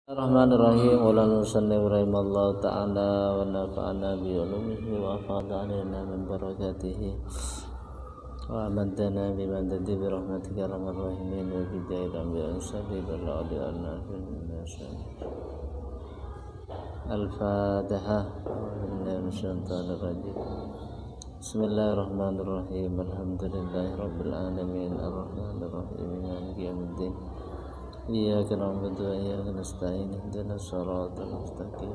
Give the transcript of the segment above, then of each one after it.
Bismillahirrahmanirrahim. Wa lana nusalli rahimallahu ta'ala wa nafa'ana bi ulumihi wa afadha alaina min barakatihi wa amadana bi madadi bi rahmatika arhamar rahimin wa bidayil anbiya salli ala alihi Al-Fatihah. Bismillahirrahmanirrahim. Alhamdulillahi rabbil alamin arrahmanir rahim maliki yaumiddin. Iyyaka na'budu wa iyyaka nasta'in ihdinas siratal mustaqim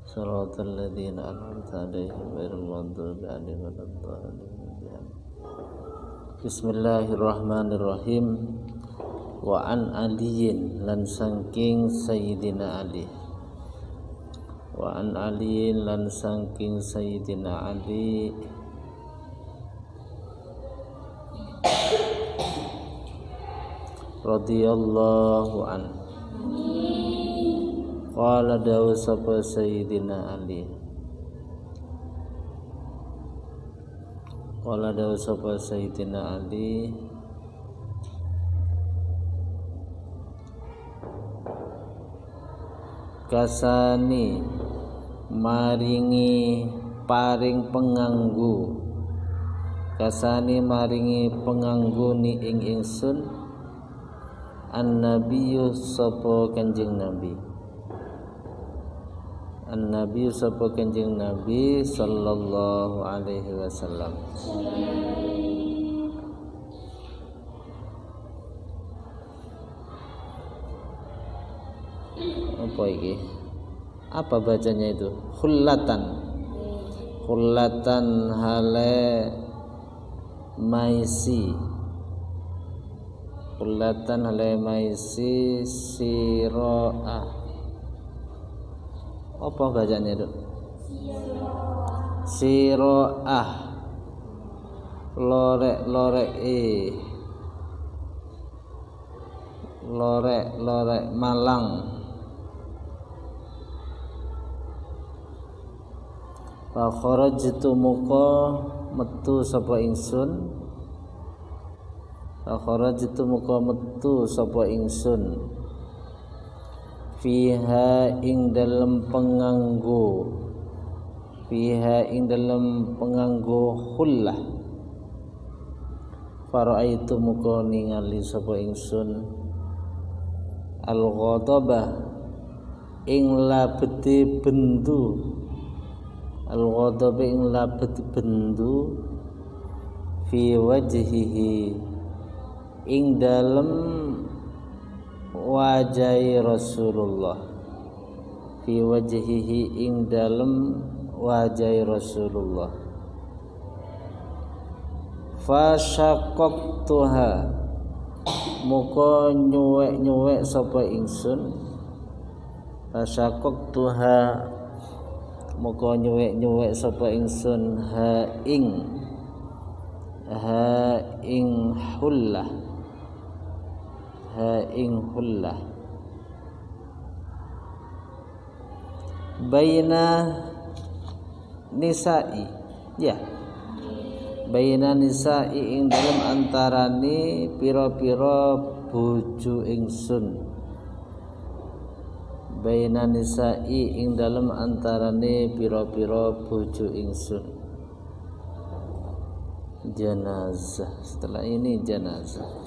siratal ladzina an'amta 'alaihim ghairil maghdubi 'alaihim waladdallin. Bismillahirrahmanirrahim. Wa an aliyin lan saking sayyidina Ali. Wa an aliyin lan saking sayyidina Ali radhiyallahu an. Qala dawu sapa sayyidina Ali. Qala dawu sapa sayyidina Ali. Kasani maringi paring penganggu. Kasani maringi penganggu ni ing ingsun An-Nabiyyu sapa Kanjeng Nabi. An-Nabiyyu sapa Kanjeng Nabi sallallahu alaihi wasallam. Apa iki? Apa bacanya itu? Khullatan. Khullatan hale maisi. Kullatan alai maisi siro'ah. Apa bacanya itu? Siro'ah. Lorek malang. Fa kharajtu muka metu sapa ingsun. Akharajtu muka metu sapa ingsun fiha ing dalem penganggo. Fiha ing dalem penganggo khullah. Faraitu muka ningali sapa ingsun al-ghadabah ing labeti bendu. Al-ghadabah ing labeti bendu fi wajhihi ing dalem wajahi Rasulullah. Fi wajhihi ing dalem wajahi Rasulullah. Fa syaqqaqtuha muka nyuwek sapa ingsun. Fa syaqqaqtuha muka nyuwek sapa ingsun ha ing hullah. Ha ing hullah baina nisa'i, ya, baina nisa'i ing dalem antarane pira-pira bojo ingsun. Baina nisa'i ing dalem antarane pira-pira bojo ingsun. Janazah, setelah ini janazah.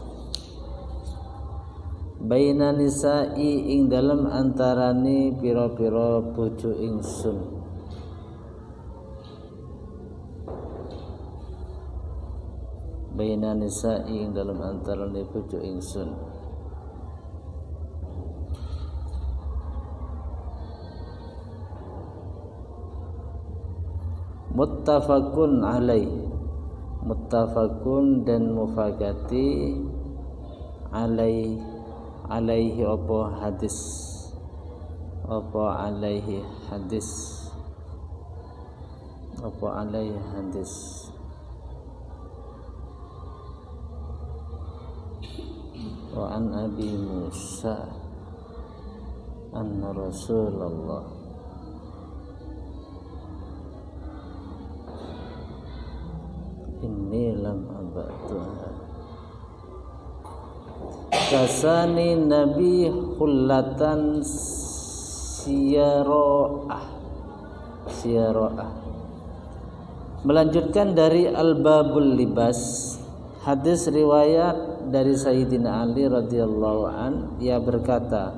Baina nisa'i ing dalem antarane pira-pira bojo ingsun. Baina nisa'i ing dalem antarane bojo ingsun. Muttafaqun alaih. Muttafaqun dan mufakati alaihi apa hadis. Apa alaihi hadis. Apa alaihi hadis. Wa an Abi Musa anna Rasulullah inni lam abatuha kasani Nabi hullatan siyaro'ah. Melanjutkan dari Al-Babul Libas, hadis riwayat dari Sayyidina Ali radhiyallahu an, ia berkata,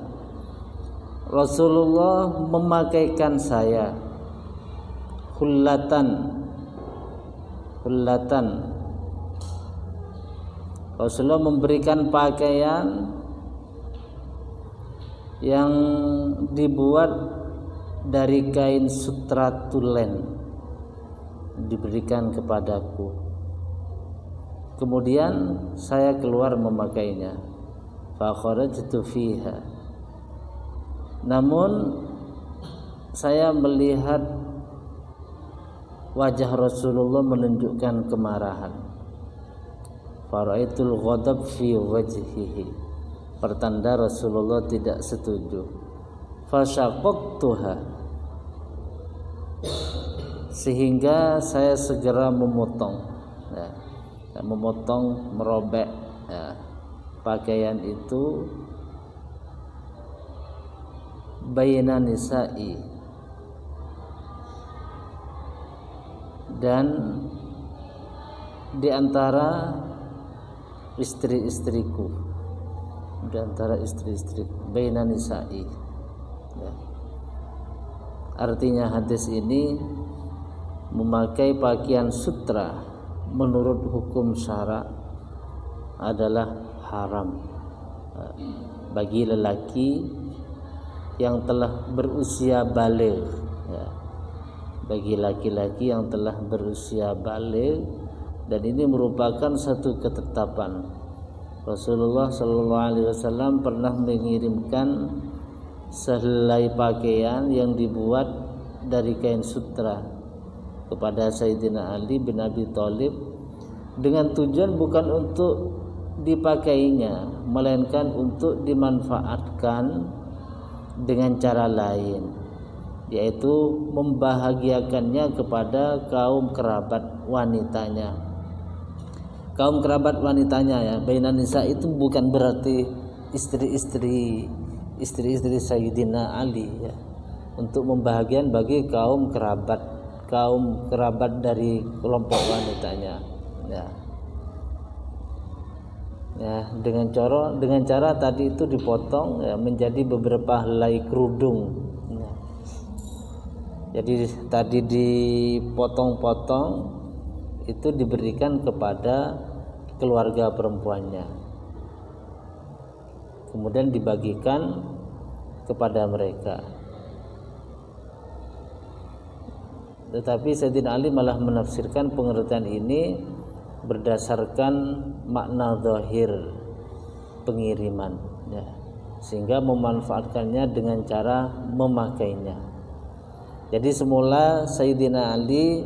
Rasulullah memakaikan saya hullatan. Rasulullah memberikan pakaian yang dibuat dari kain sutra tulen, diberikan kepadaku. Kemudian saya keluar memakainya. Fa kharajtu fiha. Namun saya melihat wajah Rasulullah menunjukkan kemarahan. Faraitul ghadab fi wajhihi. Pertanda Rasulullah tidak setuju. Fasyaqaqtuha. Sehingga saya segera memotong, merobek pakaian itu baina nisa'i, dan di antara istri-istriku, baina nisa'i. Artinya hadis ini memakai pakaian sutra menurut hukum syara adalah haram bagi lelaki yang telah berusia baligh, bagi laki-laki yang telah berusia baligh, dan ini merupakan satu ketetapan. Rasulullah SAW pernah mengirimkan sehelai pakaian yang dibuat dari kain sutra kepada Sayyidina Ali bin Abi Thalib dengan tujuan bukan untuk dipakainya, melainkan untuk dimanfaatkan dengan cara lain, yaitu membahagiakannya kepada kaum kerabat wanitanya. Kaum kerabat wanitanya ya, bainan nisa itu bukan berarti istri-istri Sayyidina Ali ya, untuk membahagiakan bagi kaum kerabat dari kelompok wanitanya ya, dengan cara tadi itu dipotong ya, menjadi beberapa helai kerudung ya. Jadi tadi dipotong-potong itu diberikan kepada keluarga perempuannya, kemudian dibagikan kepada mereka. Tetapi Sayyidina Ali malah menafsirkan pengertian ini berdasarkan makna zahir pengiriman ya, sehingga memanfaatkannya dengan cara memakainya. Jadi semula Sayyidina Ali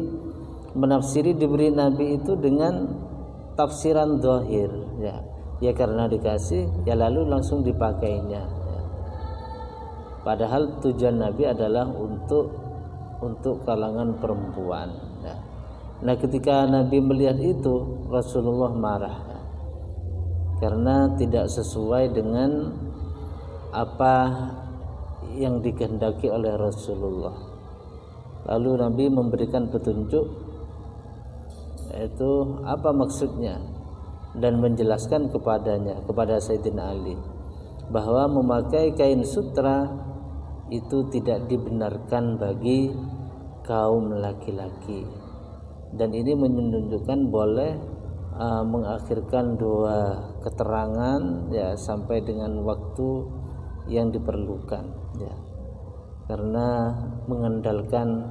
menafsiri diberi Nabi itu dengan tafsiran zahir ya karena dikasih ya lalu langsung dipakainya ya. Padahal tujuan Nabi adalah untuk kalangan perempuan ya. Nah ketika Nabi melihat itu, Rasulullah marah ya, karena tidak sesuai dengan apa yang dikehendaki oleh Rasulullah. Lalu Nabi memberikan petunjuk, yaitu apa maksudnya, dan menjelaskan kepada Sayyidina Ali bahwa memakai kain sutra itu tidak dibenarkan bagi kaum laki-laki, dan ini menunjukkan boleh mengakhirkan dua keterangan ya sampai dengan waktu yang diperlukan ya, karena mengandalkan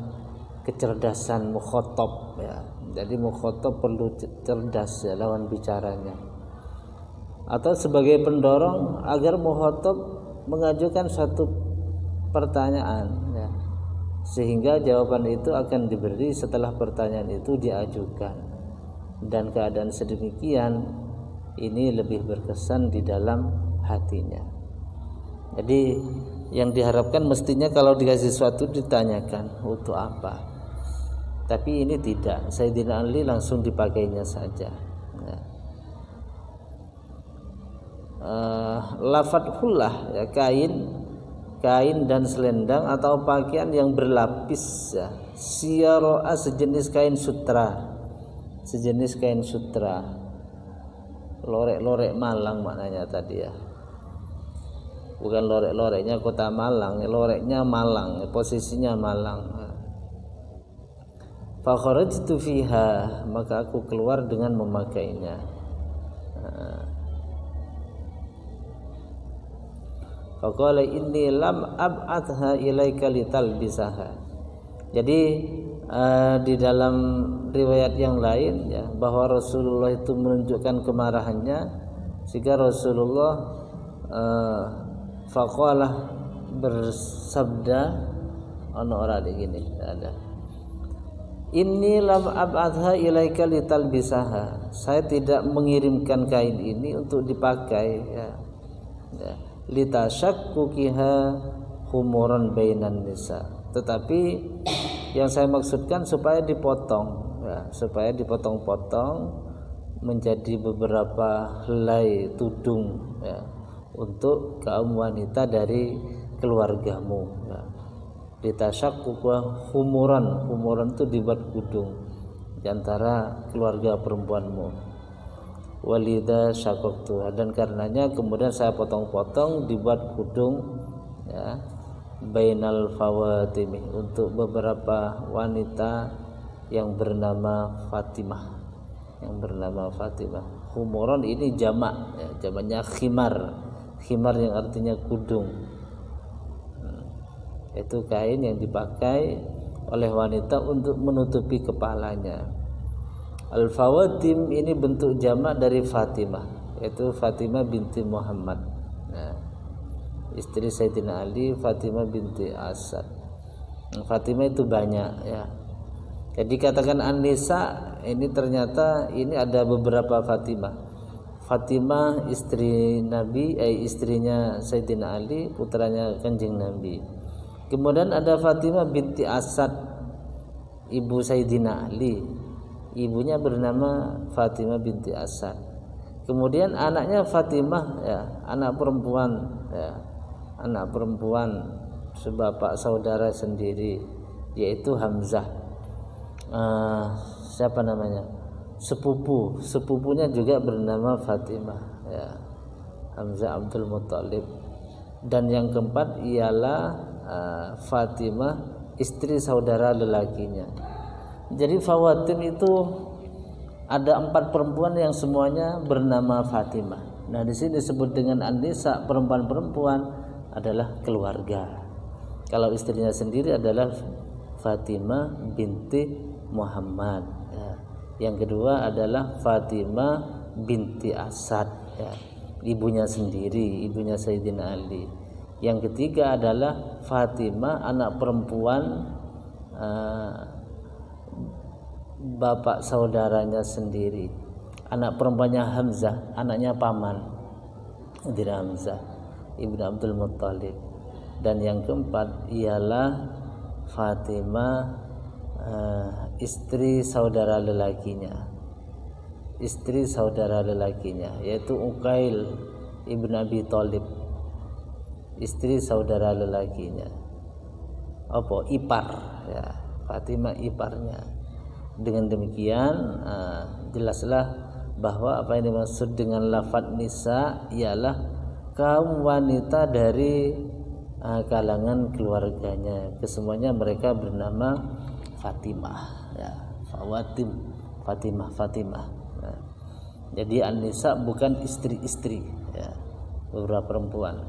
kecerdasan mukhatab ya. Jadi mukhatab perlu cerdas ya lawan bicaranya, atau sebagai pendorong agar mukhatab mengajukan suatu pertanyaan ya, sehingga jawaban itu akan diberi setelah pertanyaan itu diajukan, dan keadaan sedemikian ini lebih berkesan di dalam hatinya. Jadi yang diharapkan mestinya kalau dikasih sesuatu ditanyakan untuk apa, tapi ini tidak. Sayyidina Ali langsung dipakainya saja ya. lafadz hullah ya, kain dan selendang atau pakaian yang berlapis ya. Siyaro'a sejenis kain sutra, lorek Malang maknanya tadi ya, bukan lorek-loreknya kota Malang, loreknya Malang, posisinya Malang. Fa kharajtu fiha, maka aku keluar dengan memakainya. Faqala inni lam ab'atha ilaika litalbisaha. Jadi di dalam riwayat yang lain ya, bahwa Rasulullah itu menunjukkan kemarahannya, sehingga Rasulullah faqala bersabda ono ora gini ada, inni lam ab'atha ilaika litalbisaha, saya tidak mengirimkan kain ini untuk dipakai ya, litashakkukiha humuran bainan nisa, tetapi yang saya maksudkan supaya dipotong ya, supaya dipotong-potong menjadi beberapa helai tudung ya, untuk kaum wanita dari keluargamu ya. Ditasyakkuka humuran itu dibuat kudung di antara keluarga perempuanmu. Walida syakoktu, dan karenanya kemudian saya potong-potong dibuat kudung ya, bainal fawatimi, untuk beberapa wanita yang bernama Fatimah, Humuron ini jamak ya, jamaknya khimar yang artinya kudung. Itu kain yang dipakai oleh wanita untuk menutupi kepalanya. Al-fawatim ini bentuk jamak dari Fatimah, yaitu Fatimah binti Muhammad. Nah, istri Sayyidina Ali, Fatimah binti Asad. Fatimah itu banyak ya. Jadi katakan An-Nisa, ini ternyata ini ada beberapa Fatimah. Fatimah istri Nabi, istrinya Sayyidina Ali, putranya Kanjeng Nabi. Kemudian ada Fatimah binti Asad, ibu Sayyidina Ali. Ibunya bernama Fatimah binti Asad. Kemudian anaknya Fatimah ya, anak perempuan sebapak saudara sendiri, yaitu Hamzah. Siapa namanya? Sepupunya juga bernama Fatimah ya, Hamzah Abdul Muttalib. Dan yang keempat ialah Fatimah istri saudara lelakinya. Jadi Fawatim itu ada 4 perempuan yang semuanya bernama Fatimah. Nah, di sini disebut dengan An-Nisa, perempuan-perempuan adalah keluarga. Kalau istrinya sendiri adalah Fatimah binti Muhammad ya. Yang kedua adalah Fatimah binti Asad ya, ibunya sendiri, ibunya Sayyidina Ali. Yang ketiga adalah Fatimah, anak perempuan bapak saudaranya sendiri, anak perempuannya Hamzah, anaknya paman dari Hamzah ibnu Abdul Muttalib. Dan yang keempat ialah Fatimah istri saudara lelakinya, yaitu Uqail ibnu Abi Thalib, istri saudara lelakinya, ipar ya, Fatimah iparnya. Dengan demikian jelaslah bahwa apa yang dimaksud dengan lafadz nisa ialah kaum wanita dari kalangan keluarganya. Kesemuanya mereka bernama Fatimah ya, Fatimah. Nah, jadi An-Nisa bukan istri-istri ya, beberapa perempuan.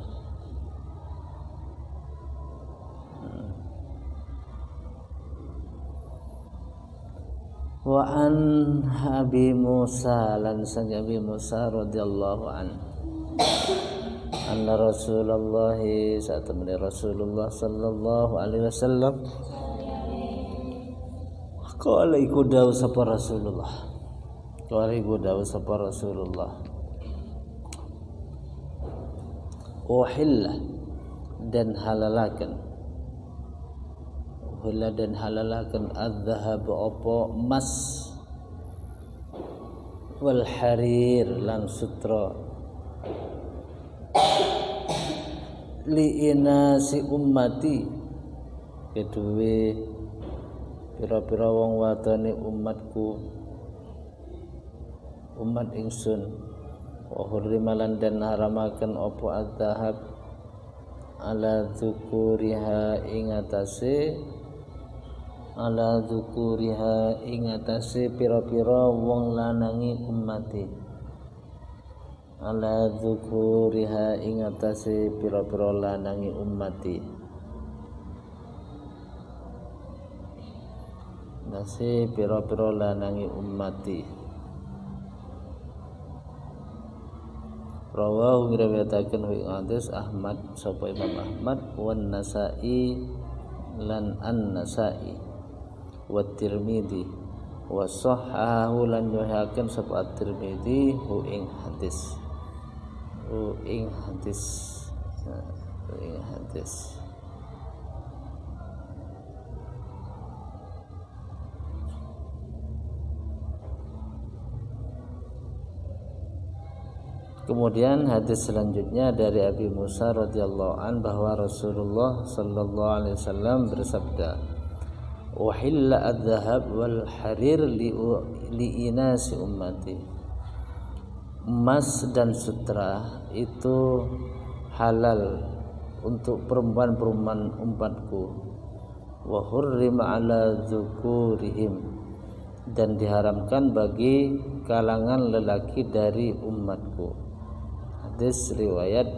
Wa an Abi Musa, lan sang Abi Musa radhiyallahu an, anna Rasulullah satamani Rasulullah sallallahu alaihi wasallam qala iku dawu sapa Rasulullah, uhillah dan halalakan az-zahab apa emas, wal harir lan sutra, liinasi ummati kedue pira-pira wong wadone umat ingsun wa hurrimalan dan haramaken apa adzahab ala dzukuriha ing atase pira-pira wong lanangi ummati ala dzukuriha ing atase pira-pira lanangi ummati nase pira-pira lanangi ummati rawahu ngriwayataken hadis Ahmad sapa Imam Ahmad wan Nasa'i lan An-Nasa'i wa Tirmidzi wa sahhahu lan nyahaken sapa At-Tirmidzi ing hadis Kemudian hadis selanjutnya dari Abi Musa radhiyallahu an bahwa Rasulullah sallallahu alaihi wasallam bersabda, "Uhilla adz-dzahab wal harir li inasi ummati." Emas dan sutra itu halal untuk perempuan-perempuan umatku. Wa hurrima ala dzukurihim, dan diharamkan bagi kalangan lelaki dari umatku. Hadis riwayat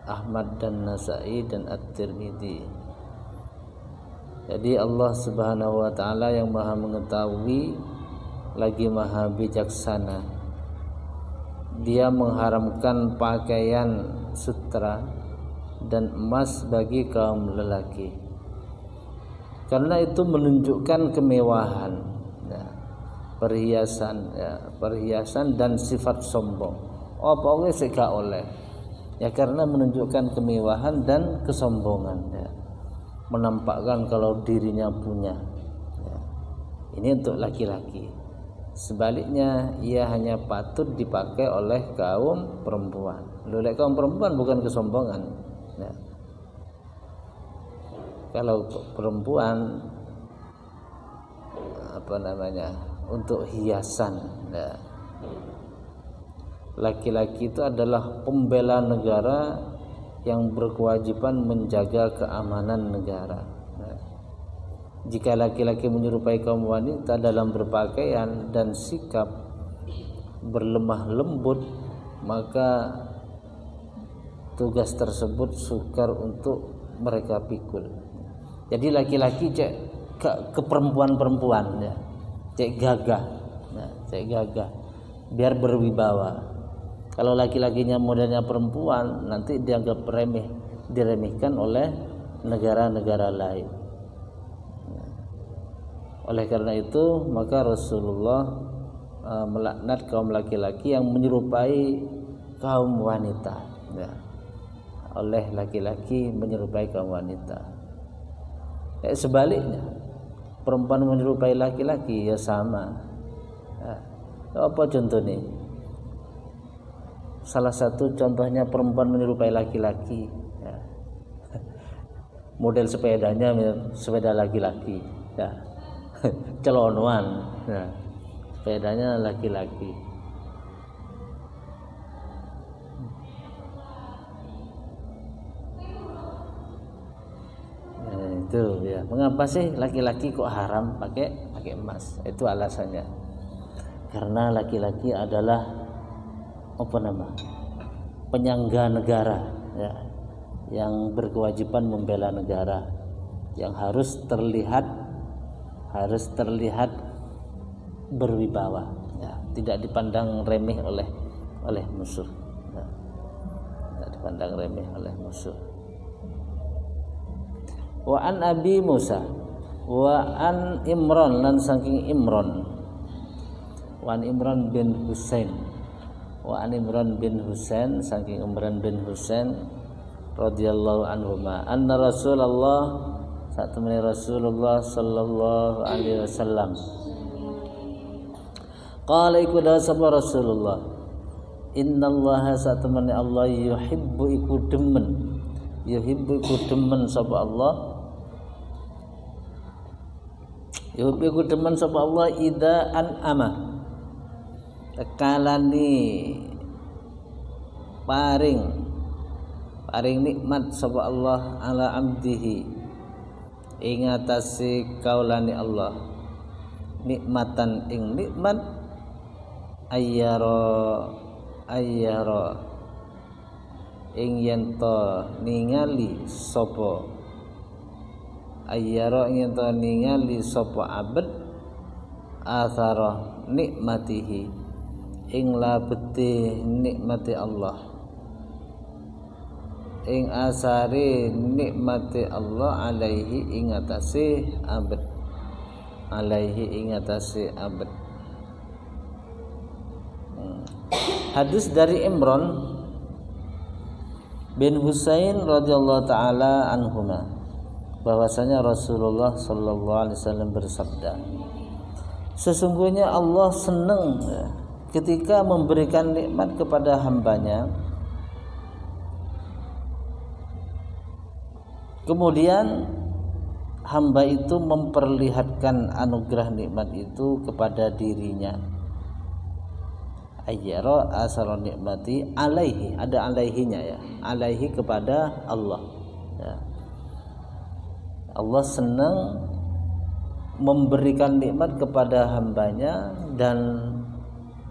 Ahmad dan Nasa'i dan At-Tirmidzi. Jadi Allah Subhanahu wa taala yang Maha mengetahui lagi Maha bijaksana. Dia mengharamkan pakaian sutra dan emas bagi kaum lelaki. Karena itu menunjukkan kemewahan, perhiasan dan sifat sombong. Apa wis gak oleh. Ya karena menunjukkan kemewahan dan kesombongan, menampakkan kalau dirinya punya. Ini untuk laki-laki. Sebaliknya ia hanya patut dipakai oleh kaum perempuan. Oleh kaum perempuan bukan kesombongan. Kalau perempuan untuk hiasan. Laki-laki itu adalah pembela negara yang berkewajiban menjaga keamanan negara. Jika laki-laki menyerupai kaum wanita dalam berpakaian dan sikap berlemah lembut, maka tugas tersebut sukar untuk mereka pikul. Jadi laki-laki cek ke perempuan-perempuan, cek gagah, biar berwibawa. Kalau laki-lakinya modelnya perempuan, nanti dianggap diremehkan oleh negara-negara lain. Oleh karena itu, maka Rasulullah melaknat kaum laki-laki yang menyerupai kaum wanita. Oleh laki-laki menyerupai kaum wanita. Sebaliknya, perempuan menyerupai laki-laki ya sama. Apa contohnya? Salah satu contohnya perempuan menyerupai laki-laki, model sepedanya sepeda laki-laki, celonoan, sepedanya laki-laki. Itu ya. Mengapa sih laki-laki kok haram pakai emas? Itu alasannya. Karena laki-laki adalah penyangga negara, yang berkewajiban membela negara, yang harus terlihat berwibawa, tidak dipandang remeh oleh musuh, tidak dipandang remeh oleh musuh. Wa an Abi Musa wa an Imran lan saking Imran, wa an Imran bin Husain, wa an Imran bin Husain saking Imran bin Husain radhiyallahu anhuma anna Rasulullah satemene Rasulullah sallallahu alaihi wasallam qala iku da sabda Rasulullah innallaha satamani Allah yuhibbu iku demen sapa Allah idza an'ama tekalani paring nikmat sapa Allah ala abdihi ing atase kaulane Allah nikmatan ing nikmat ayyara ing yen to ningali sapa abad athara nikmatihi ing labete nikmati Allah ing asare nikmati Allah alaihi ing atase abad Hadis dari Imran bin Husain radhiyallahu taala anhuma bahwasanya Rasulullah sallallahu alaihi wasallam bersabda, sesungguhnya Allah senang ketika memberikan nikmat kepada hambanya, kemudian hamba itu memperlihatkan anugerah nikmat itu kepada dirinya. Ayyara asara nikmati alaihi, ada alaihinya ya, alaihi kepada Allah ya. Allah senang memberikan nikmat kepada hambanya dan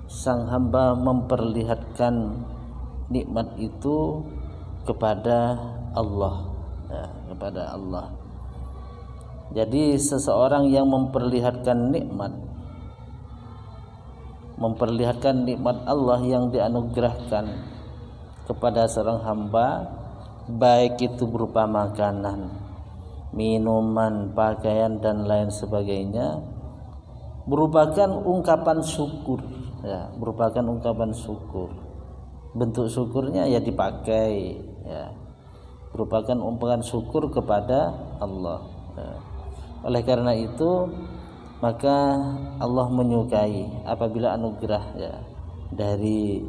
sang hamba memperlihatkan nikmat itu kepada Allah ya, kepada Allah. Jadi seseorang yang memperlihatkan nikmat Allah yang dianugerahkan kepada seorang hamba, baik itu berupa makanan, minuman, pakaian dan lain sebagainya, merupakan ungkapan syukur ya, bentuk syukurnya ya dipakai ya, merupakan ungkapan syukur kepada Allah ya. Oleh karena itu maka Allah menyukai apabila anugerah ya dari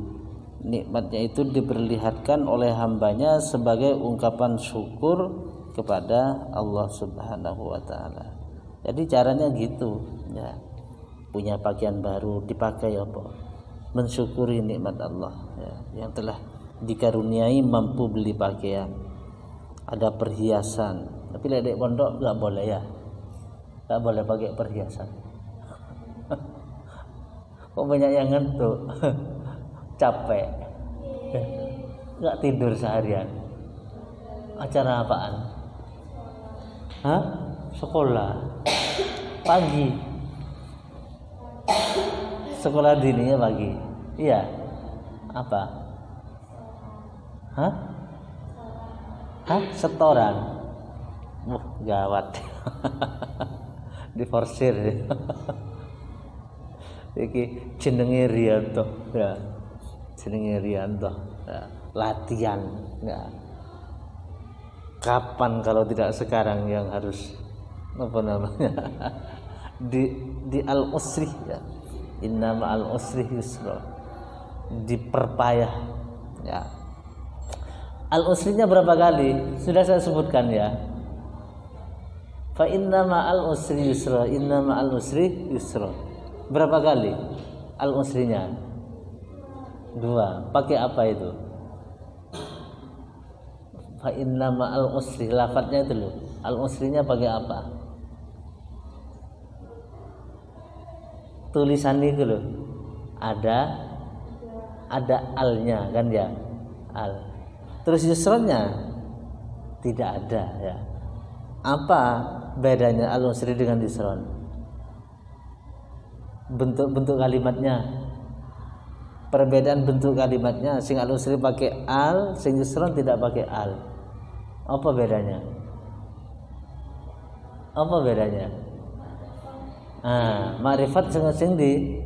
nikmatnya itu diperlihatkan oleh hambanya sebagai ungkapan syukur kepada Allah Subhanahu wa taala. Jadi caranya gitu ya. Punya pakaian baru dipakai apa? Mensyukuri nikmat Allah ya, yang telah dikaruniai mampu beli pakaian. Ada perhiasan. Tapi ledek pondok enggak boleh ya. Tak boleh pakai perhiasan. Kok banyak yang ngantuk, capek, nggak tidur seharian. Acara apaan? Hah? Sekolah pagi. Sekolah dininya pagi. Iya. Apa? Hah? Setoran. Gawat. Diforsir iki jenenge Rianto ya, latihan ya. Kapan kalau tidak sekarang yang harus apa namanya di al-usri ya, inna ma'al usri yusra, diperpayah ya. Al-usrinya berapa kali sudah saya sebutkan ya. Fa inna ma'al usri yusra, inna ma'al usri yusra. Berapa kali al-usrinya? 2. Pakai apa itu? Fa inna ma'al usri, lafadznya itu loh. Al-usrinya pakai apa? Tulisan itu loh. Ada alnya kan ya? Al. Terus yusranya tidak ada ya. Apa bedanya al-usri dengan yusron? Bentuk kalimatnya. Perbedaan bentuk kalimatnya, sing al-usri pakai al, sing yusron tidak pakai al. Apa bedanya? Ma'rifat sing di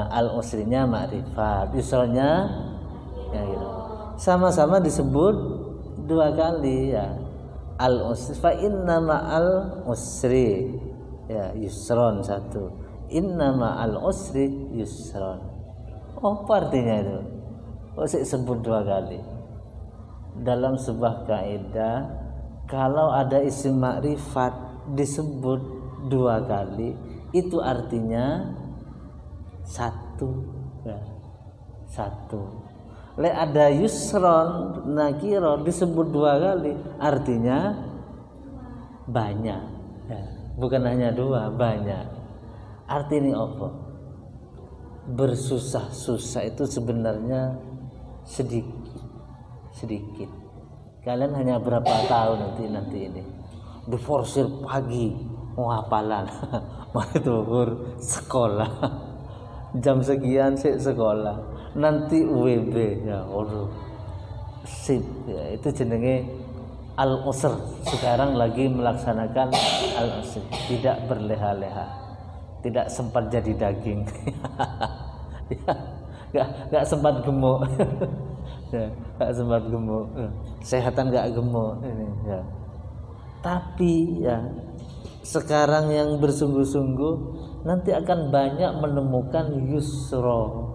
al-usrinya ma'rifat, yusronnya ya gitu. Sama-sama disebut 2 kali ya. Al-usri fa inna ma'al usri ya yusron 1, inna ma'al usri yusron. Apa artinya itu? Sik sebut 2 kali. Dalam sebuah kaidah, kalau ada isim makrifat disebut 2 kali, itu artinya satu, ya. Satu. Lek ada yusron nakiro disebut 2 kali, artinya banyak, ya. Bukan hanya 2, banyak. Artinya apa? Bersusah-susah itu sebenarnya sedikit. Kalian hanya berapa tahun nanti ini diforsir pagi mau hafalan, mari tuhur sekolah, jam sekian sih sekolah, nanti UWB ya Allah sip ya, itu jenenge al-usr. Sekarang lagi melaksanakan al-usr, tidak berleha-leha, tidak sempat jadi daging. Ya, nggak sempat gemuk. Ya, nggak sempat gemuk, sehatan nggak gemuk ini ya. Tapi ya sekarang yang bersungguh-sungguh nanti akan banyak menemukan yusro,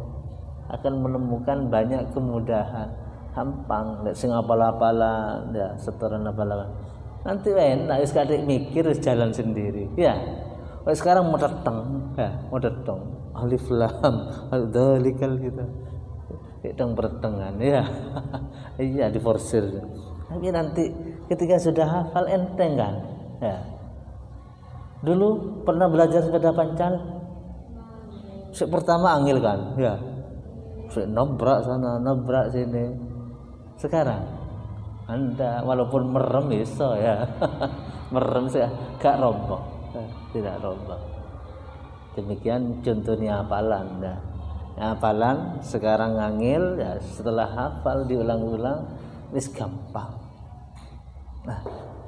akan menemukan banyak kemudahan, gampang lek sing apal-apalan ya, setoran apal-apalan nanti enak wis kadek mikir wis jalan sendiri ya. Wis sekarang mau datang ya, mau datang alif lam al-dalikal gitu hitang pertengahan ya. Iya diforsir. Tapi nanti ketika sudah hafal enteng kan ya. Dulu pernah belajar sepeda pancal, pertama angil kan ya, nabrak sana nabrak sini. Sekarang Anda walaupun merem bisa ya. Merem sih gak roboh, tidak roboh. Demikian contohnya hafalan ya. Hafalan sekarang ngangil ya, setelah hafal diulang-ulang wis gampang. Nah,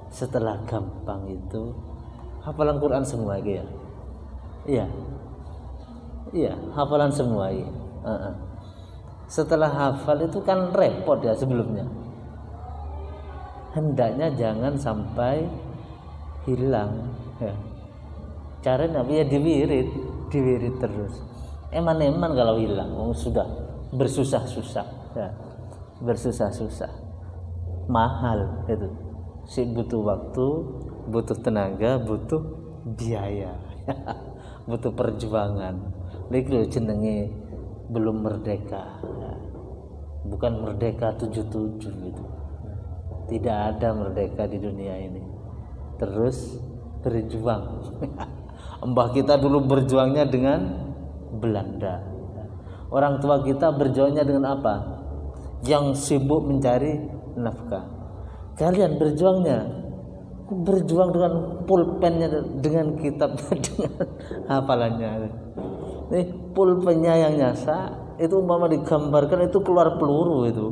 setelah gampang itu hafalan Quran semua ya. Iya. Iya, hafalan semua ya. Setelah hafal itu kan repot ya sebelumnya. Hendaknya jangan sampai hilang ya. Caranya ya diwirid terus. Eman-eman kalau hilang, sudah bersusah-susah ya. Bersusah-susah. Mahal itu. Si butuh waktu, butuh tenaga, butuh biaya. Butuh perjuangan. Lagi jenenge belum merdeka ya. Bukan merdeka 77 gitu. Tidak ada merdeka di dunia ini. Terus berjuang. Mbah kita dulu berjuangnya dengan Belanda. Orang tua kita berjuangnya dengan apa? Yang sibuk mencari nafkah. Kalian berjuangnya dengan pulpennya, dengan kitabnya, dengan hafalannya. Nih pulpennya yang nyasa itu umpama digambarkan itu keluar peluru itu.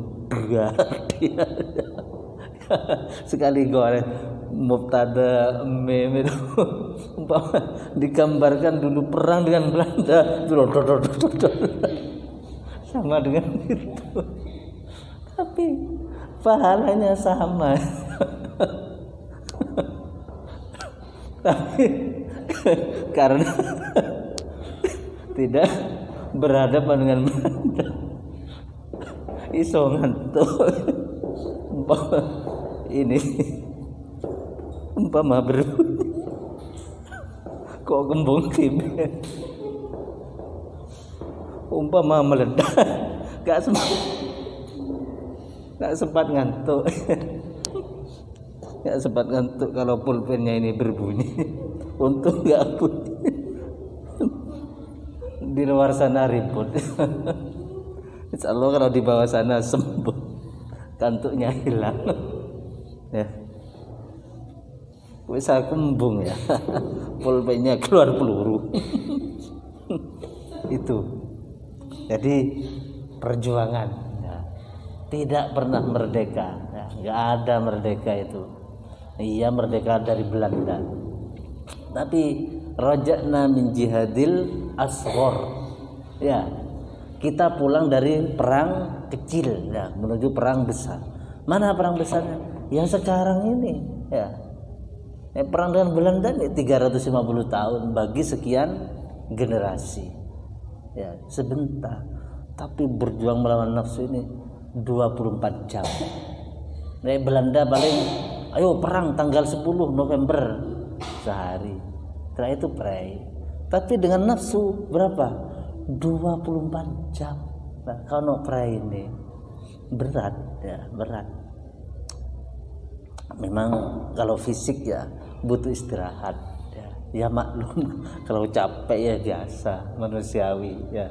Sekali goreng mubtada mem itu umpama digambarkan dulu perang dengan Belanda sama dengan itu, tapi pahalanya sama. Tapi karena tidak berhadapan dengan Belanda iso ngantuk ini umpama berbunyi kok gembung tiba umpama meledak gak sempat ngantuk. Gak sempat ngantuk kalau pulpennya ini berbunyi. Untung gak bunyi. Di luar sana ribut. Insyaallah kalau di bawah sana sembuh, kantuknya hilang ya. Bisa kembung ya. Pulpennya keluar peluru. Itu jadi perjuangan ya. Tidak pernah merdeka ya. Gak ada merdeka itu. Iya merdeka dari Belanda, tapi raja'na min jihadil asghar ya, kita pulang dari perang kecil ya menuju perang besar. Mana perang besarnya? Ya sekarang ini ya. Perang dengan Belanda ini 350 tahun bagi sekian generasi ya, sebentar. tapi berjuang melawan nafsu ini 24 jam. Dari Belanda paling ayo perang tanggal 10 November sehari. Setelah itu pray. Tapi dengan nafsu berapa? 24 jam. Nah, kalau pray ini berat ya, berat. Memang kalau fisik ya butuh istirahat ya. Ya maklum kalau capek ya biasa, manusiawi ya.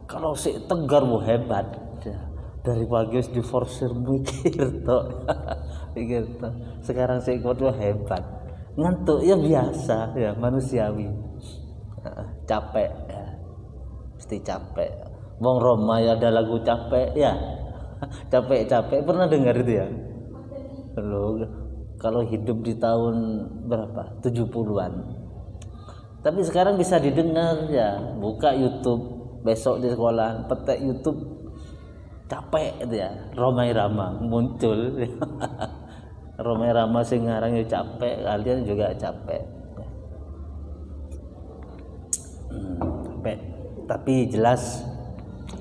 Kalau si tegar hebat ya. Dari pagi harus diforsir mikir toh. Mikir toh. Sekarang si kuat hebat. Ngantuk ya biasa ya, manusiawi. Capek ya. Mesti capek. Wong Roma ya ada lagu capek ya. Capek-capek pernah dengar itu ya? Loh, kalau hidup di tahun berapa? 70-an. Tapi sekarang bisa didengar ya. Buka YouTube besok di sekolah, petek YouTube capek itu ya. Romai Rama muncul. Romai Rama sing ngarang ya capek, kalian juga capek. Capek. Tapi jelas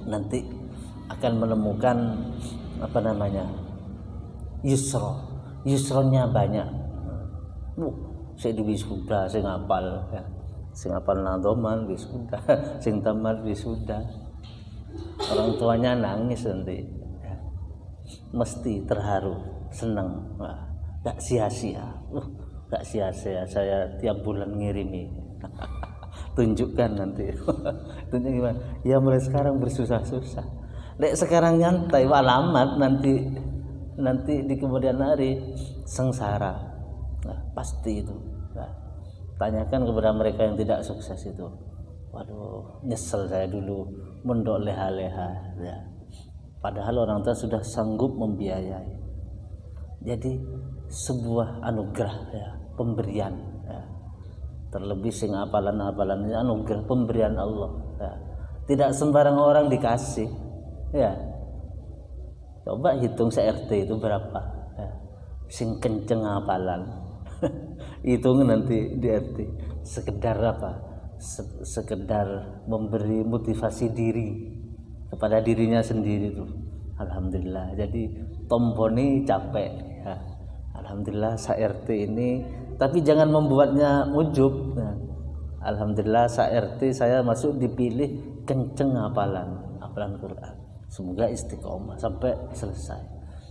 nanti akan menemukan apa namanya? Yusronya banyak. Saya di wisuda, saya ngapal ya. Sing apal nadoman wisuda, sing tamat wisuda. Orang tuanya nangis nanti ya. Mesti terharu, senang. Gak sia-sia. Gak sia-sia saya tiap bulan ngirimi. Tunjukkan nanti. Tunjuk gimana? Ya mulai sekarang bersusah-susah. Lek sekarang nyantai alamat nanti di kemudian hari sengsara. Nah, pasti itu. Nah, tanyakan kepada mereka yang tidak sukses itu. Waduh, nyesel saya dulu mendok leha-leha ya. Padahal orang tua sudah sanggup membiayai. Jadi sebuah anugerah ya, pemberian ya. Terlebih sing apalan-apalan ini anugerah pemberian Allah ya. Tidak sembarang orang dikasih ya. Coba hitung se-RT itu berapa ya. Sing kenceng apalan. Hitung nanti di RT. Sekedar apa? Sekedar memberi motivasi diri kepada dirinya sendiri tuh. Alhamdulillah. Jadi tomboni capek ya. Alhamdulillah sa-RT ini, tapi jangan membuatnya ujub ya. Alhamdulillah sa-RT saya masuk dipilih kenceng hafalan Quran. Semoga istiqomah sampai selesai.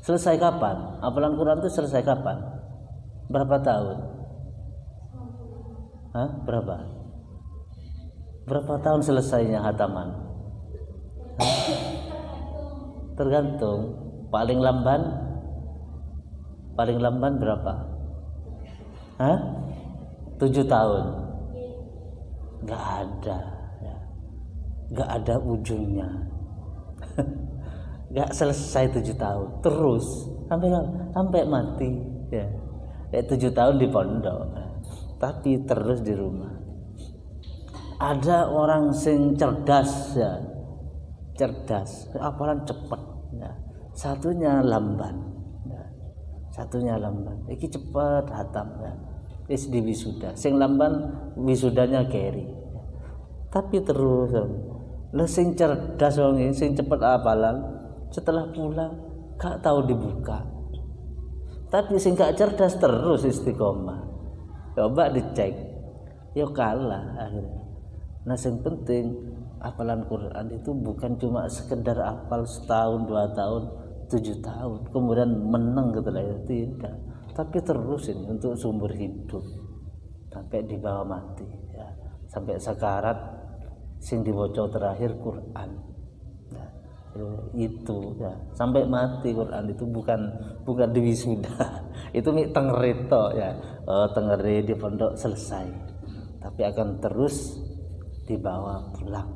Selesai kapan? Hafalan Quran itu selesai kapan? Berapa tahun? Hah? Berapa tahun selesainya hataman? Hah? Tergantung. Paling lamban berapa? Hah? 7 tahun. Gak ada ya. Gak ada ujungnya. Gak selesai 7 tahun terus sampai mati ya. 7 tahun di pondok tapi terus di rumah. Ada orang sing cerdas ya, cerdas apalan cepet ya. Satunya lamban ya. Iki cepet hatam ya. Di wisuda sing lamban wisudanya keri ya. Tapi terus lah sing cerdas wong iki sing cepet apalan setelah pulang gak tahu dibuka. Tapi sing gak cerdas terus istiqomah. Coba dicek. Ya kalah akhirnya. Nah sing penting hafalan Quran itu bukan cuma sekedar hafal setahun, 2 tahun, 7 tahun kemudian menang gitu lah, tidak. Tapi terusin untuk sumber hidup sampai di bawah mati ya. Sampai sakarat sing diwaca terakhir Quran. Nah, itu ya sampai mati Quran itu bukan di wisuda. Itu mik tengerito ya. Tengeri di pondok selesai. Tapi akan terus dibawa pulang.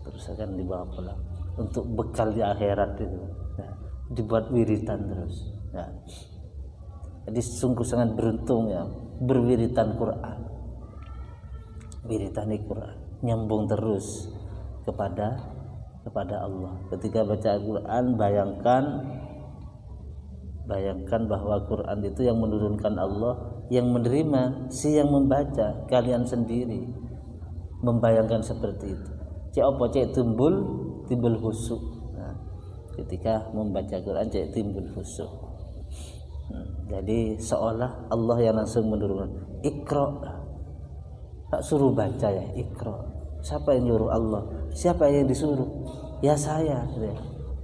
Terus akan dibawa pulang untuk bekal di akhirat itu. Ya. Dibuat wiritan terus ya. Jadi sungguh sangat beruntung ya berwiritan Quran. Wiritan Quran nyambung terus kepada Allah. Ketika baca Al-Quran bayangkan bahwa Quran itu yang menurunkan Allah, yang menerima si yang membaca, kalian sendiri membayangkan seperti itu. Cek apa cek tumbul timbul khusyuk. Nah, ketika membaca Quran jadi timbul khusyuk. Jadi seolah Allah yang langsung menurunkan Iqra. Tak suruh baca ya, Iqra. Siapa yang nyuruh Allah? Siapa yang disuruh? Ya saya.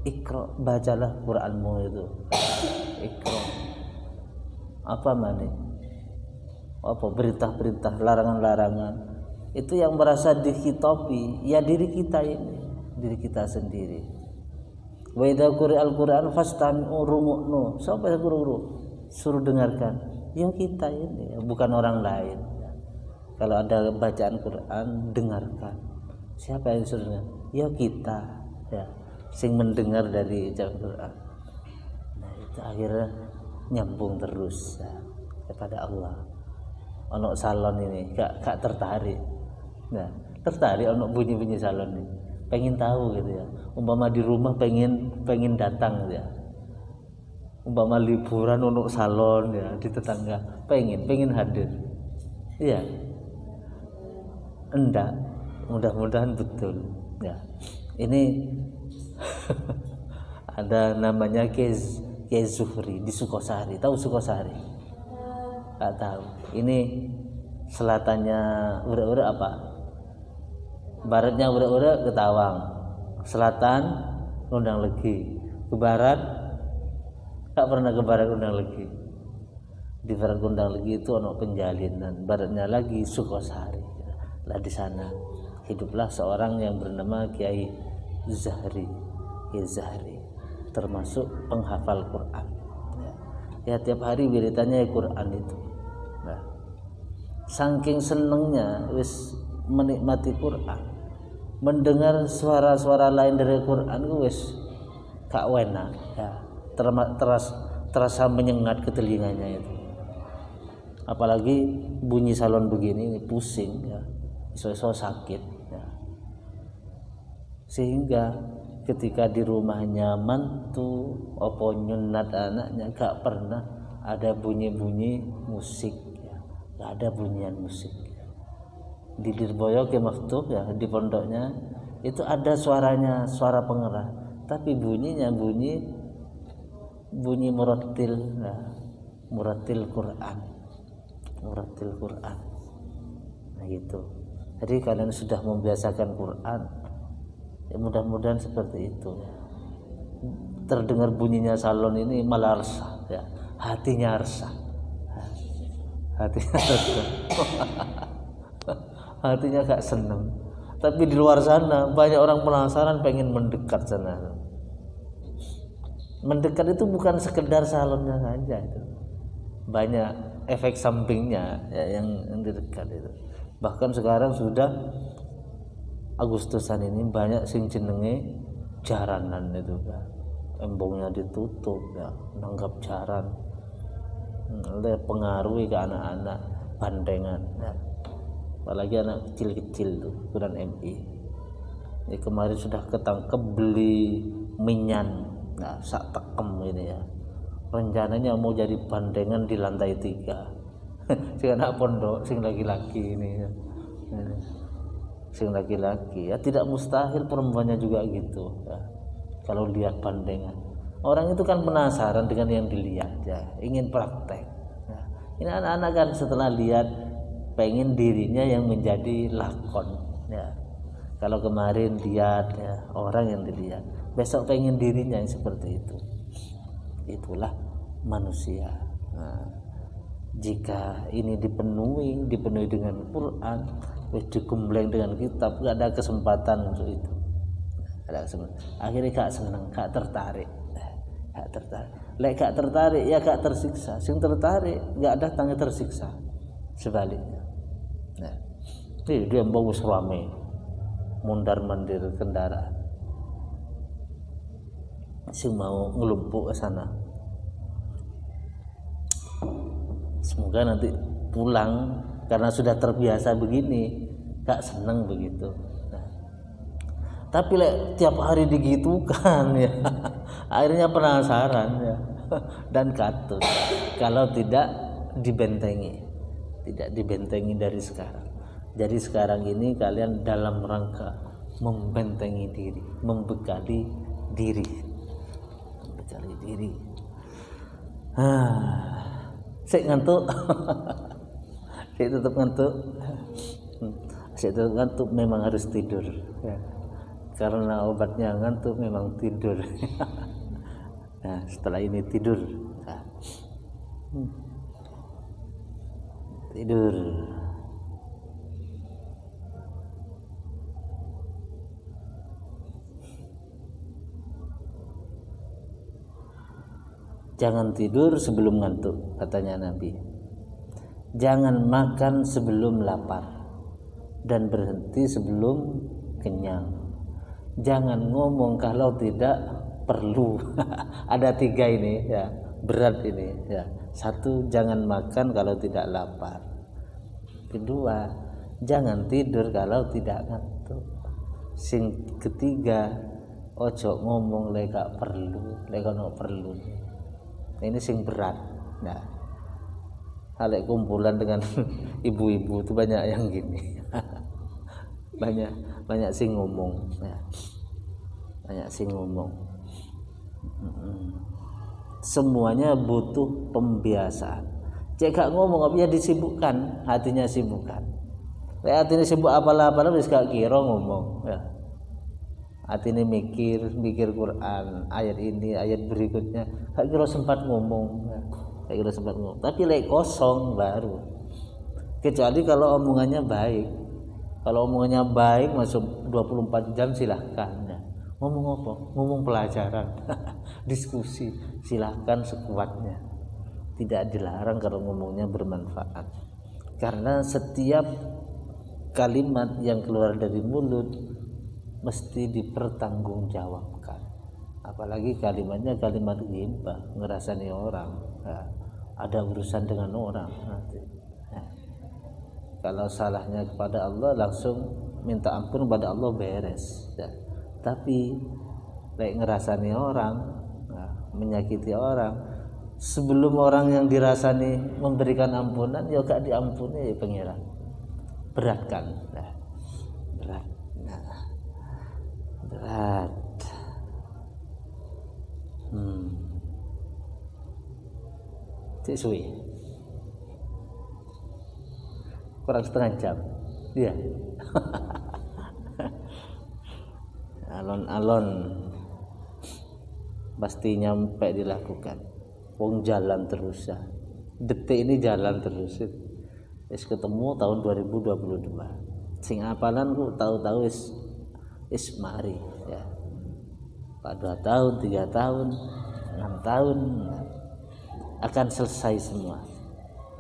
Iqra, bacalah Quranmu itu. Iqra. Apa mana? Apa perintah-perintah, larangan-larangan? Itu yang merasa dikhitabi ya diri kita ini, diri kita sendiri. Wa idza quri'al Qur'an fastami'u rumu'nu. Siapa yang suruh dengarkan? Yang kita ini, bukan orang lain. Kalau ada bacaan Quran, dengarkan. Siapa yang suruh? Ya kita, ya, sing mendengar dari bacaan Quran. Nah, itu akhirnya nyambung terus ya, kepada Allah. Ono salon ini gak tertarik. Nah, tertarik ono bunyi-bunyi salon ini. Pengen tahu gitu ya. Umpama di rumah pengen datang gitu ya. Umpama liburan ono salon ya di tetangga, pengen hadir. Iya. Enggak. Mudah-mudahan betul ya. Ini ada namanya Kiai Zuhri di Sukosari. Tahu Sukosari? Enggak tahu. Ini selatannya ura-ura apa? Baratnya ura-ura ke Tawang, selatan Undang Legi, ke barat tak pernah ke barat Undang Legi. Di barat Undang Legi itu ono Penjalinan, baratnya lagi Sukosari. Lah di sana hiduplah seorang yang bernama Kiai Zahri, Kiai Zahri, termasuk penghafal Quran. Ya tiap hari wiridannya Quran itu. Nah, saking senengnya wis menikmati Quran, mendengar suara-suara lain dari Quran wis gak enak ya, terasa menyengat ke telinganya itu. Apalagi bunyi salon begini pusing ya, iso-iso sakit ya. Sehingga ketika di rumahnya mantu opo nyunat anaknya gak pernah ada bunyi-bunyi musik ya. Gak ada bunyian musik. Di Lirboyo ke Maftuh ya, di pondoknya itu ada suaranya, suara pengerah, tapi bunyinya bunyi murattil ya, murattil Quran. Nah gitu. Jadi kalian sudah membiasakan Quran ya, mudah-mudahan seperti itu. Terdengar bunyinya salon ini malah resah ya, hatinya resah. Hatinya gak senang. Tapi di luar sana banyak orang penasaran pengen mendekat sana. Mendekat itu bukan sekedar salonnya saja itu. Banyak efek sampingnya ya, yang didekat itu. Bahkan sekarang sudah Agustusan ini banyak sing jenenge jaranan itu kan. Embongnya ditutup ya, nanggap jaran. Pengaruhi ke anak-anak bandengan ya. Apalagi anak kecil-kecil tuh ukuran MI. Ini kemarin sudah ketangkep beli minyan, nah sak tekem ini ya. Rencananya mau jadi bandengan di lantai 3. Si anak pondok, sing laki-laki ini ya. Sing laki-laki ya, tidak mustahil perempuannya juga gitu ya. Kalau lihat bandengan, orang itu kan penasaran dengan yang dilihat ya, ingin praktek ya. Ini anak-anak kan setelah lihat pengen dirinya yang menjadi lakon ya. Kalau kemarin lihat ya, orang yang dilihat, besok pengen dirinya yang seperti itu. Itulah manusia. Nah, jika ini dipenuhi dengan Quran, digembleng dengan kitab, gak ada kesempatan untuk itu. Ada kesempatan. Akhirnya gak senang, gak tertarik. Lek gak tertarik ya gak tersiksa. Sing tertarik gak datangnya tersiksa. Sebaliknya. Nah, dia bagus rame, mundar-mandir kendaraan. Sing mau ngelumpuk ke sana. Semoga nanti pulang karena sudah terbiasa begini, gak seneng begitu. Nah, tapi tiap hari digitukan ya, akhirnya penasaran ya, dan katut kalau tidak dibentengi dari sekarang. Jadi sekarang ini kalian dalam rangka membentengi diri, membekali diri. Sik ngantuk. Sik tetap ngantuk. Sik tetap ngantuk memang harus tidur ya. Karena obatnya ngantuk memang tidur. Nah, setelah ini tidur. Nah. Tidur. Jangan tidur sebelum ngantuk, katanya Nabi. Jangan makan sebelum lapar dan berhenti sebelum kenyang. Jangan ngomong kalau tidak perlu. Ada 3 ini ya, berat ini ya. 1, jangan makan kalau tidak lapar. Kedua, jangan tidur kalau tidak ngantuk. Sing ketiga, ojo ngomong lek gak perlu, lek ono perlu. Ini sing berat. Nah, halek kumpulan dengan ibu-ibu itu banyak yang gini. banyak sing ngomong ya. Banyak sing ngomong. Semuanya butuh pembiasaan. Cek gak ngomong apa ya disibukkan, hatinya sibukkan. Lek hatinya sibuk apalah wis gak kira ngomong ya. Hatinya mikir Quran, ayat ini, ayat berikutnya, gak kira sempat ngomong ya. Gak kira sempat ngomong. Tapi lek kosong baru. Kecuali kalau omongannya baik. Kalau omongannya baik masuk 24 jam silahkan ya. Ngomong apa? Ngomong pelajaran. Diskusi silahkan sekuatnya. Tidak dilarang kalau ngomongnya bermanfaat. Karena setiap kalimat yang keluar dari mulut mesti dipertanggungjawabkan. Apalagi kalimatnya kalimat ghibah, ngerasani orang ya. Ada urusan dengan orang nanti ya. Kalau salahnya kepada Allah langsung minta ampun kepada Allah, beres ya. Tapi lek ngerasani orang ya, menyakiti orang, sebelum orang yang dirasani memberikan ampunan ya gak diampuni ya pengiran. Beratkan ya. Berat. Berat. Cik suwi. Kurang setengah jam. Iya. Alon-alon pasti nyampe dilakukan. Wong jalan terus ya. Detik ini jalan terus. Wis ketemu tahun 2022. Sing apalan ku tahu-tahu wis mari ya. Pak 2 tahun, 3 tahun, 6 tahun akan selesai semua.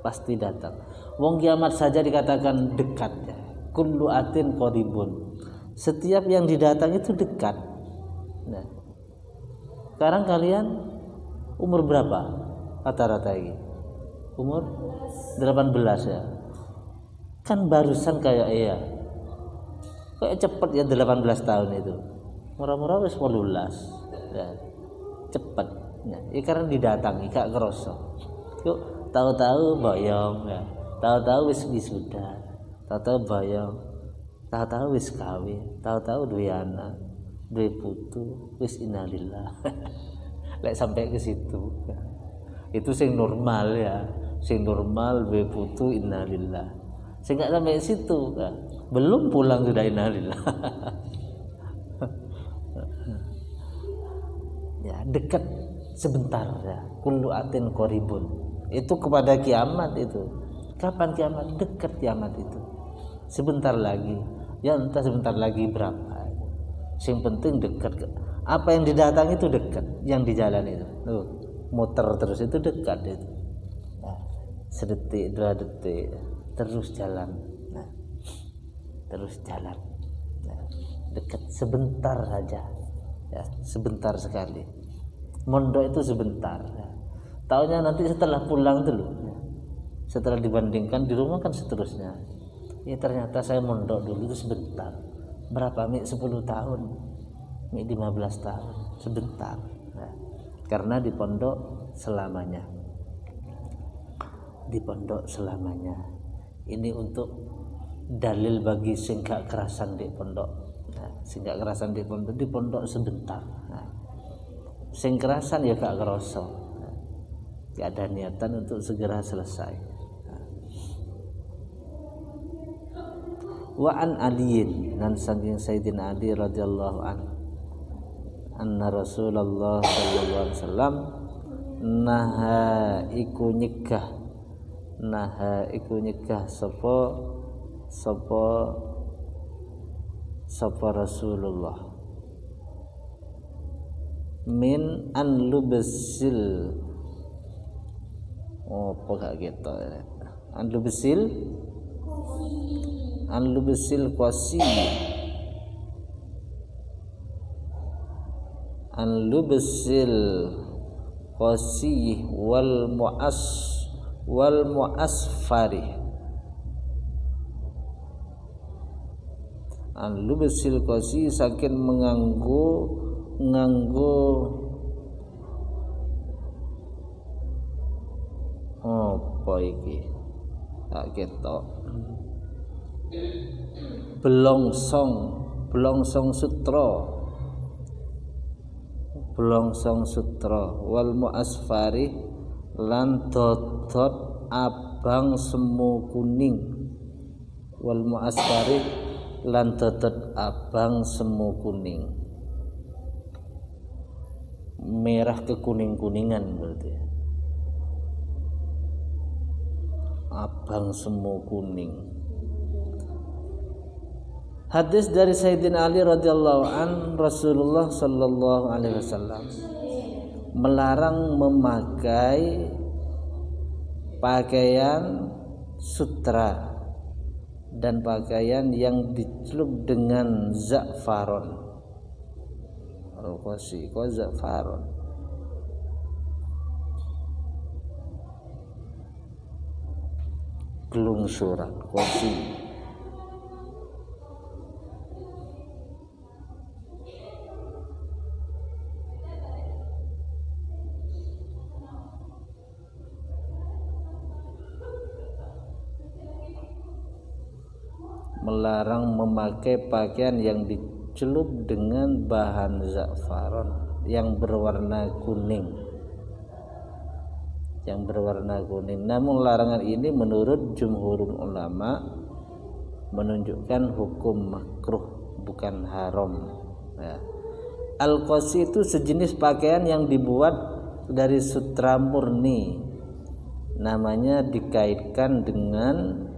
Pasti datang. Wong kiamat saja dikatakan dekat ya. Kullu atin qaribun. Setiap yang didatang itu dekat. Nah, sekarang kalian umur berapa rata-rata ini? Umur 18 ya. Kan barusan kayak iya. Kayak cepet ya 18 tahun itu. Murah-murah wis 18. Ya. Cepet. Ya, karena didatangi gak kerasa. Yuk, tahu-tahu boyong ya. Tahu-tahu wis wisuda. Tahu-tahu boyong. Tahu-tahu wis kawin, tahu-tahu duwe anak, duwe putu, wis innalillah. Lek sampai ke situ. Ya. Itu sing normal ya. Sing normal duwe putu innalillah. Sing gak sampai ke situ kan. Belum pulang sudah innalillah. Ya, dekat sebentar ya. Kullu atin qaribun. Itu kepada kiamat itu. Kapan kiamat? Dekat kiamat itu. Sebentar lagi. Ya entah sebentar lagi berapa. Yang penting dekat. Apa yang didatangi itu dekat. Yang di jalan itu. Tuh, muter terus itu dekat itu. Nah, sedetik, 2 detik terus jalan. Nah, terus jalan. Nah, dekat sebentar saja. Ya, sebentar sekali. Mondok itu sebentar. Ya. Taunya nanti setelah pulang dulu. Ya. Setelah dibandingkan di rumah kan seterusnya. Ya ternyata saya mondok dulu itu sebentar. Berapa? 10 tahun, 15 tahun, sebentar. Nah, karena di pondok selamanya. Di pondok selamanya. Ini untuk dalil bagi sing gak kerasan di pondok. Nah, sing gak kerasan di pondok sebentar. Sing kerasan ya gak kerasa. Gak ada niatan untuk segera selesai. Wa an aliyin, dan saking Sayyidina Ali radhiyallahu anhu, anna Rasulullah sallallahu alaihi wasallam naha iku nyegah sapa Rasulullah min an lubsil apa gak gitu an lubsil qasi wal muasfari an lubsil qasi saking nganggo apa iki tak ketok belongsong sutra wal muasfari lan dodot abang semu kuning wal muasfari lan dodot abang semu kuning merah kekuning-kuningan berarti abang semu kuning. Hadis dari Sayyidina Ali radhiyallahu an, Rasulullah sallallahu alaihi wasallam melarang memakai pakaian sutra dan pakaian yang dicelup dengan za'faron. Al-qasi ko za'faron. Kelungsuran qasi. Melarang memakai pakaian yang dicelup dengan bahan za'faron yang berwarna kuning. Namun larangan ini menurut jumhurul ulama menunjukkan hukum makruh, bukan haram. Al-qasi itu sejenis pakaian yang dibuat dari sutra murni. Namanya dikaitkan dengan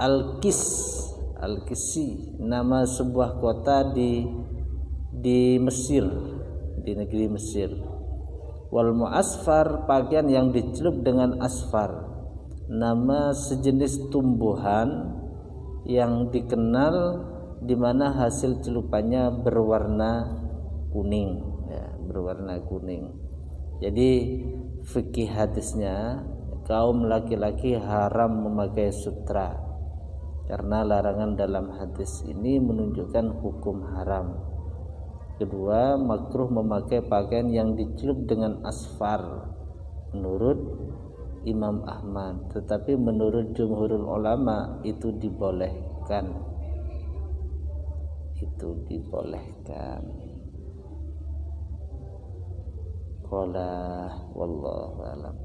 Al-Qisi, nama sebuah kota di Mesir, di negeri Mesir. Wal muasfar, pakaian yang dicelup dengan asfar, nama sejenis tumbuhan yang dikenal di mana hasil celupannya berwarna kuning, berwarna kuning. Jadi fikih hadisnya kaum laki-laki haram memakai sutra. Karena larangan dalam hadis ini menunjukkan hukum haram. Kedua, makruh memakai pakaian yang dicelup dengan asfar menurut Imam Ahmad, tetapi menurut jumhurul ulama itu dibolehkan. Qala wallahu a'lam.